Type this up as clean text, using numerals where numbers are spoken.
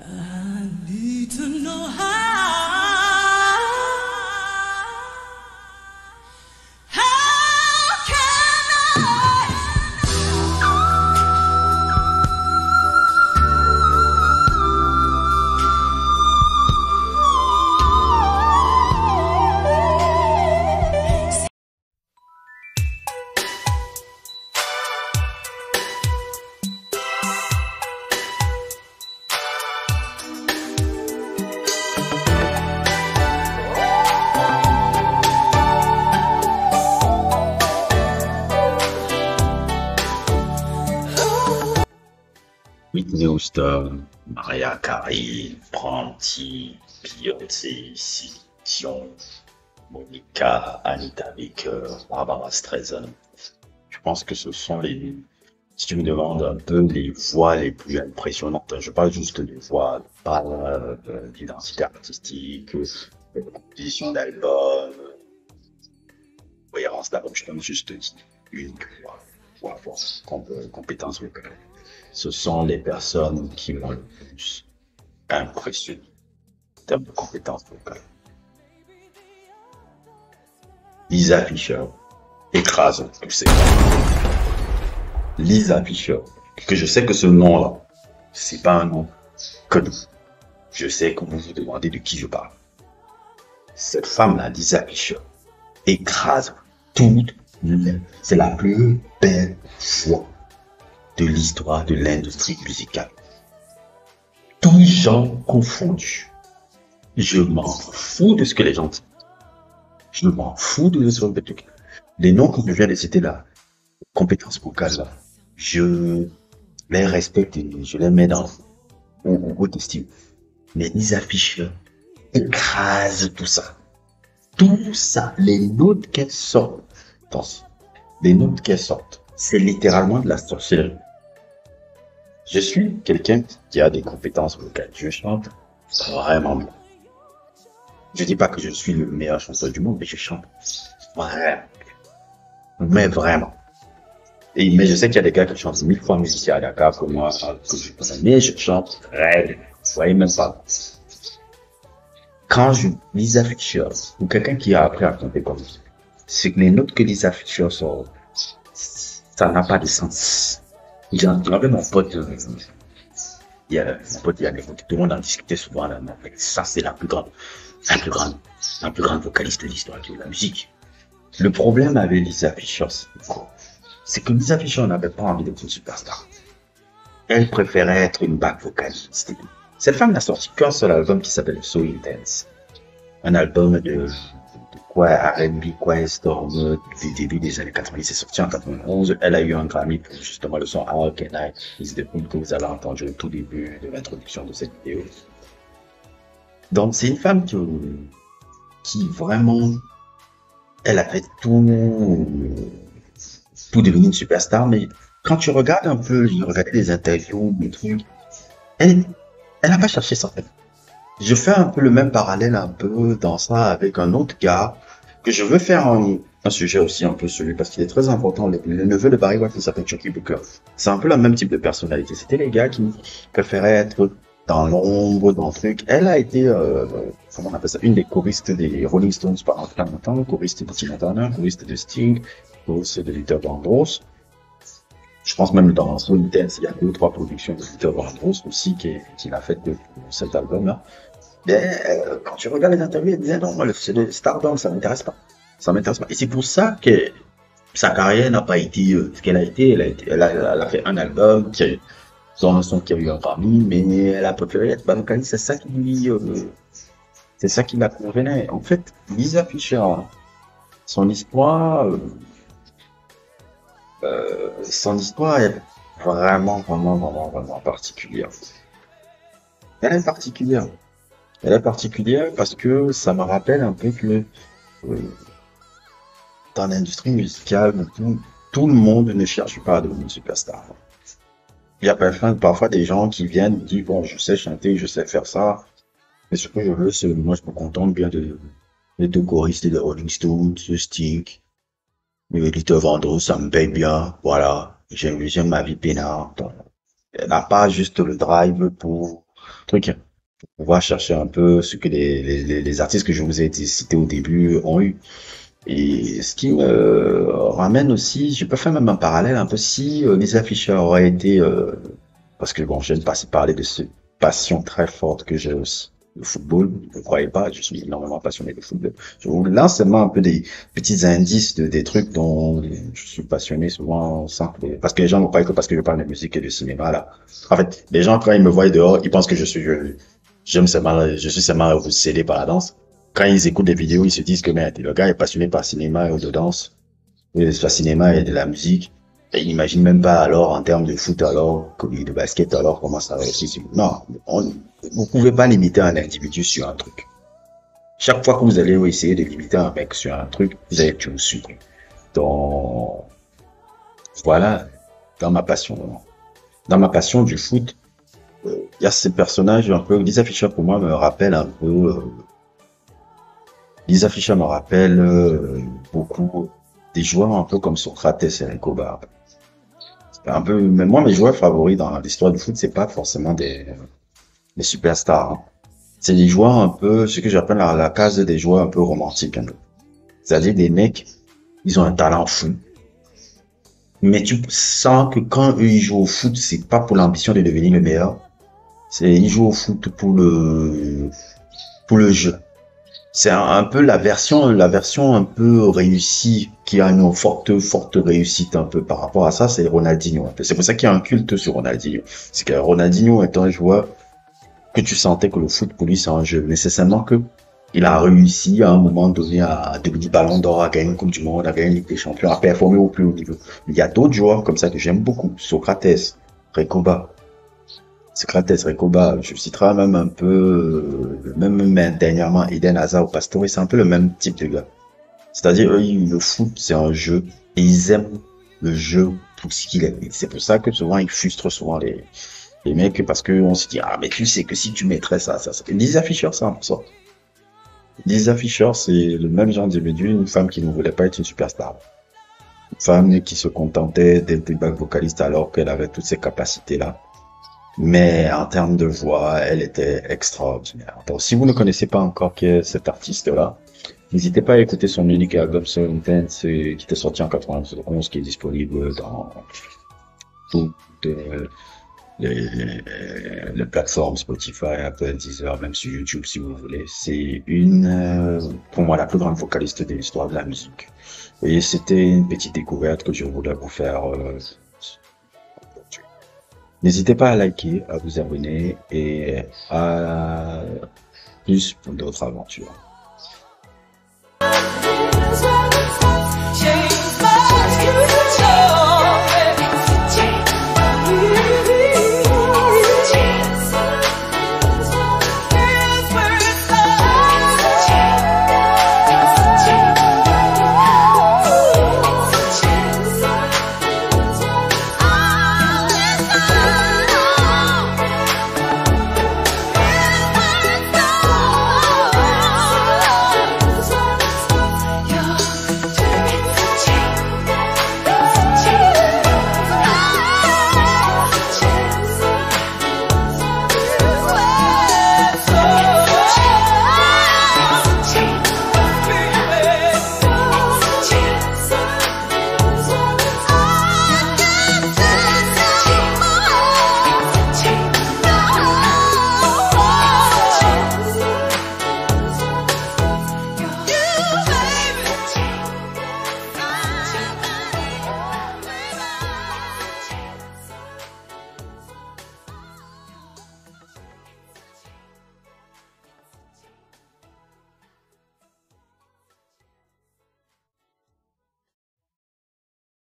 I need to know how can Whitney Houston, Mariah Carey, Brandy, Beyoncé, Céline Dion, Monica, Anita Baker, Barbara Streisand. Je pense que ce sont si tu me demandes un peu les voix les plus impressionnantes, je parle juste des voix, pas d'identité artistique, de composition d'albums, cohérence d'album, je donne juste une voix force, compétence vocale. Ce sont les personnes qui m'ont le plus impressionné en termes de compétences vocales. Lisa Fischer écrase tous ces gens. Lisa Fischer, que je sais que ce nom-là, c'est pas un nom connu. Je sais que vous vous demandez de qui je parle. Cette femme-là, Lisa Fischer, écrase toute l'humaine. C'est la plus belle voix de l'histoire de l'industrie musicale. Tous gens confondus. Je m'en fous de ce que les gens disent. Je m'en fous de ce que les noms que je viens de citer là, compétences vocales là, je les respecte et je les mets dans haute estime. Mais Lisa Fischer écrase tout ça. Tout ça, les notes qu'elle sort, les notes qu'elle sortent, c'est littéralement de la sorcellerie. Je suis quelqu'un qui a des compétences vocales. Je chante vraiment bien. Je dis pas que je suis le meilleur chanteur du monde, mais je chante vraiment. Mais vraiment. Mais je sais qu'il y a des gars qui chantent 1000 fois mieux ici à Dakar que moi, mais je chante vraiment. Vous voyez même pas. Quand Lisa Fischer, ou quelqu'un qui a appris à chanter comme ça, c'est que les notes que Lisa Fischer sort, ça n'a pas de sens. J'avais mon pote, il y a tout le monde en discutait souvent là, mais ça c'est la plus grande vocaliste de l'histoire de la musique. Le problème avec Lisa Fischer, c'est que Lisa Fischer n'avait pas envie d'être une superstar. Elle préférait être une back vocaliste. Cette femme n'a sorti qu'un seul album qui s'appelle So Intense. Un album de quoi R&B, quoi Storm, du début des années 90, c'est sorti en 91. Elle a eu un Grammy pour justement le son How Can I Is the Hood que vous avez entendu au tout début de l'introduction de cette vidéo. Donc c'est une femme qui vraiment, elle a fait tout devenir une superstar, mais quand tu regardes un peu, j'ai regardé des interviews, des trucs, elle n'a pas cherché ça. Je fais un peu le même parallèle un peu dans ça avec un autre gars que je veux faire un sujet aussi un peu celui parce qu'il est très important, le neveu de Barry White qui s'appelle Chucky Booker. C'est un peu le même type de personnalité. C'était les gars qui préféraient être dans l'ombre, dans le truc. Elle a été, comment on appelle ça, une des choristes des Rolling Stones pendant très longtemps, choriste de Tina Turner, choriste de Sting, choriste de Luther Vandross. Je pense même dans So Intense, il y a 2 ou 3 productions de Luther Vandross aussi qu'il a faites de cet album-là. Mais quand tu regardes les interviews, elle disait non, moi, le Stardom, ça m'intéresse pas. Ça m'intéresse pas. Et c'est pour ça que sa carrière n'a pas été ce qu'elle a été. Elle a fait un album un son qui a eu un Grammy, mais elle a préféré être vocaliste. C'est ça qui la convenait. En fait, Lisa Fischer, son histoire est vraiment particulière. Elle est particulière. Elle est particulière parce que ça me rappelle un peu que dans l'industrie musicale, tout le monde ne cherche pas à devenir une superstar. Il y a parfois des gens qui viennent et disent bon, je sais chanter, je sais faire ça, mais ce que je veux, c'est moi je me contente bien de choristes de Rolling Stones, de Sting, Luther Vandross, ça me paye bien, voilà, j'aime ma vie peinard. Elle n'a pas juste le drive pour truc. On va chercher un peu ce que les artistes que je vous ai cités au début ont eu. Et ce qui me ramène aussi, je peux faire même un parallèle un peu si Lisa Fischer aurait été, parce que bon, j'aime pas parler de cette passion très forte que j'ai aussi. Le football, ne me croyez pas, je suis énormément passionné de football. Je vous lance seulement un peu des petits indices des trucs dont je suis passionné souvent sans parce que les gens ne croient que parce que je parle de musique et de cinéma là. En fait, les gens quand ils me voient dehors, ils pensent que je suis seulement cédé par la danse. Quand ils écoutent des vidéos, ils se disent que merde, le gars est passionné par cinéma et de danse, soit cinéma et de la musique. Et ils n'imaginent même pas alors en termes de foot alors, de basket alors comment ça réussit. Non, vous pouvez pas limiter un individu sur un truc. Chaque fois que vous allez essayer de limiter un mec sur un truc, vous allez tout dessus. Donc voilà, dans ma passion, dans ma passion du foot, il y a ces personnages un peu. Lisa Fischer pour moi me rappelle un peu. Lisa Fischer me rappelle beaucoup des joueurs un peu comme Socrates et Recoba. Un peu, mais moi mes joueurs favoris dans l'histoire du foot, c'est pas forcément des superstars. Hein. C'est des joueurs un peu, ce que j'appelle la case des joueurs un peu romantiques. Hein. C'est-à-dire des mecs, ils ont un talent fou. Mais tu sens que quand eux ils jouent au foot, c'est pas pour l'ambition de devenir le meilleur. Ils jouent au foot pour le jeu. C'est un peu la version un peu réussie, qui a une forte réussite un peu par rapport à ça, c'est Ronaldinho. C'est pour ça qu'il y a un culte sur Ronaldinho. C'est que Ronaldinho est un joueur que tu sentais que le foot pour lui c'est un jeu. Nécessairement que il a réussi à un moment donné à devenir ballon d'or, à gagner une coupe du monde, à gagner une Ligue des champions, à performer au plus haut niveau. Il y a d'autres joueurs comme ça que j'aime beaucoup. Socrates, Recoba. Socrates, Recoba, je citerai même un peu, même dernièrement, Eden Hazard ou Pastore, c'est un peu le même type de gars. C'est-à-dire, eux, le foot, c'est un jeu, et ils aiment le jeu pour ce qu'il est. Et c'est pour ça que souvent, ils frustrent souvent les mecs, parce que on se dit, ah, mais tu sais que si tu mettrais ça. Lisa Fischer, c'est un peu ça. Lisa Fischer, c'est le même genre d'individu, une femme qui ne voulait pas être une superstar. Une femme qui se contentait d'être une back vocaliste alors qu'elle avait toutes ces capacités-là. Mais en termes de voix, elle était extraordinaire. Donc, si vous ne connaissez pas encore qui est cet artiste-là, n'hésitez pas à écouter son unique album So Intense qui était sorti en 91, qui est disponible dans toutes les plateformes Spotify, Apple, Deezer, même sur YouTube si vous voulez. C'est pour moi, la plus grande vocaliste de l'histoire de la musique. Et c'était une petite découverte que je voulais vous faire. N'hésitez pas à liker, à vous abonner et à plus pour d'autres aventures. Change